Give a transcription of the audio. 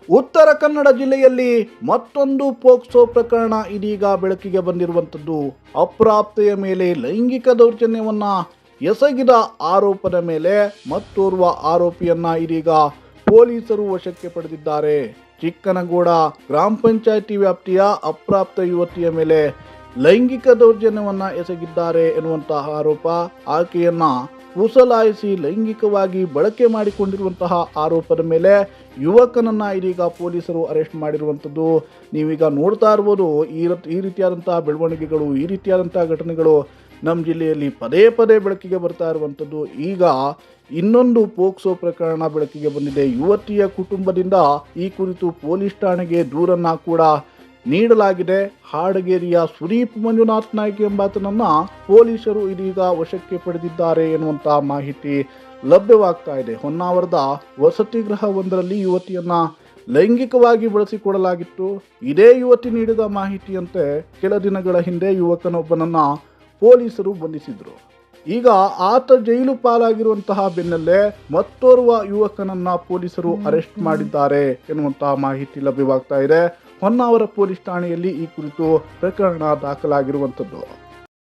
ಉತ್ತರ ಕನ್ನಡ ಜಿಲ್ಲೆಯಲ್ಲಿ ಮತ್ತೊಂದು ಪೋಕ್ಸೋ ಪ್ರಕರಣ ಇದೀಗ ಬೆಳಕಿಗೆ ಬಂದಿರುವಂಥದ್ದು. ಅಪ್ರಾಪ್ತೆಯ ಮೇಲೆ ಲೈಂಗಿಕ ದೌರ್ಜನ್ಯವನ್ನ ಎಸಗಿದ ಆರೋಪದ ಮೇಲೆ ಮತ್ತೋರ್ವ ಆರೋಪಿಯನ್ನ ಇದೀಗ ಪೊಲೀಸರು ವಶಕ್ಕೆ ಪಡೆದಿದ್ದಾರೆ. ಚಿಕ್ಕನಗೌಡ ಗ್ರಾಮ ಪಂಚಾಯಿತಿ ವ್ಯಾಪ್ತಿಯ ಅಪ್ರಾಪ್ತ ಯುವತಿಯ ಮೇಲೆ ಲೈಂಗಿಕ ದೌರ್ಜನ್ಯವನ್ನ ಎಸಗಿದ್ದಾರೆ ಎನ್ನುವಂತಹ ಆರೋಪ, ಆಕೆಯನ್ನ ಕುಸಲಾಯಿಸಿ ಲೈಂಗಿಕವಾಗಿ ಬಳಕೆ ಮಾಡಿಕೊಂಡಿರುವಂತಹ ಆರೋಪದ ಮೇಲೆ ಯುವಕನನ್ನ ಇದೀಗ ಪೊಲೀಸರು ಅರೆಸ್ಟ್ ಮಾಡಿರುವಂಥದ್ದು. ನೀವೀಗ ನೋಡ್ತಾ ಇರ್ಬೋದು ಈ ರೀತಿಯಾದಂತಹ ಬೆಳವಣಿಗೆಗಳು, ಈ ರೀತಿಯಾದಂತಹ ಘಟನೆಗಳು ನಮ್ಮ ಜಿಲ್ಲೆಯಲ್ಲಿ ಪದೇ ಪದೇ ಬೆಳಕಿಗೆ ಬರ್ತಾ ಇರುವಂಥದ್ದು. ಈಗ ಇನ್ನೊಂದು ಪೋಕ್ಸೋ ಪ್ರಕರಣ ಬೆಳಕಿಗೆ ಬಂದಿದೆ. ಯುವತಿಯ ಕುಟುಂಬದಿಂದ ಈ ಕುರಿತು ಪೊಲೀಸ್ ಠಾಣೆಗೆ ದೂರನ್ನ ಕೂಡ ನೀಡಲಾಗಿದೆ. ಹಾಡಗೇರಿಯ ಸುದೀಪ್ ಮಂಜುನಾಥ್ ನಾಯ್ಕ ಎಂಬಾತನನ್ನ ಪೊಲೀಸರು ಇದೀಗ ವಶಕ್ಕೆ ಪಡೆದಿದ್ದಾರೆ ಎನ್ನುವಂತಹ ಮಾಹಿತಿ ಲಭ್ಯವಾಗ್ತಾ ಇದೆ. ಹೊನ್ನಾವರದ ವಸತಿ ಗೃಹವೊಂದರಲ್ಲಿ ಯುವತಿಯನ್ನ ಲೈಂಗಿಕವಾಗಿ ಬಳಸಿಕೊಡಲಾಗಿತ್ತು. ಇದೇ ಯುವತಿ ನೀಡಿದ ಮಾಹಿತಿಯಂತೆ ಕೆಲ ದಿನಗಳ ಹಿಂದೆ ಯುವಕನೊಬ್ಬನನ್ನ ಪೊಲೀಸರು ಬಂಧಿಸಿದ್ರು. ಈಗ ಆತ ಜೈಲು ಪಾಲಾಗಿರುವಂತಹ ಬೆನ್ನಲ್ಲೇ ಮತ್ತೋರ್ವ ಯುವಕನನ್ನ ಪೊಲೀಸರು ಅರೆಸ್ಟ್ ಮಾಡಿದ್ದಾರೆ ಎನ್ನುವಂತಹ ಮಾಹಿತಿ ಲಭ್ಯವಾಗ್ತಾ ಇದೆ. ಹೊನ್ನಾವರ ಪೊಲೀಸ್ ಠಾಣೆಯಲ್ಲಿ ಈ ಕುರಿತು ಪ್ರಕರಣ ದಾಖಲಾಗಿರುವಂಥದ್ದು.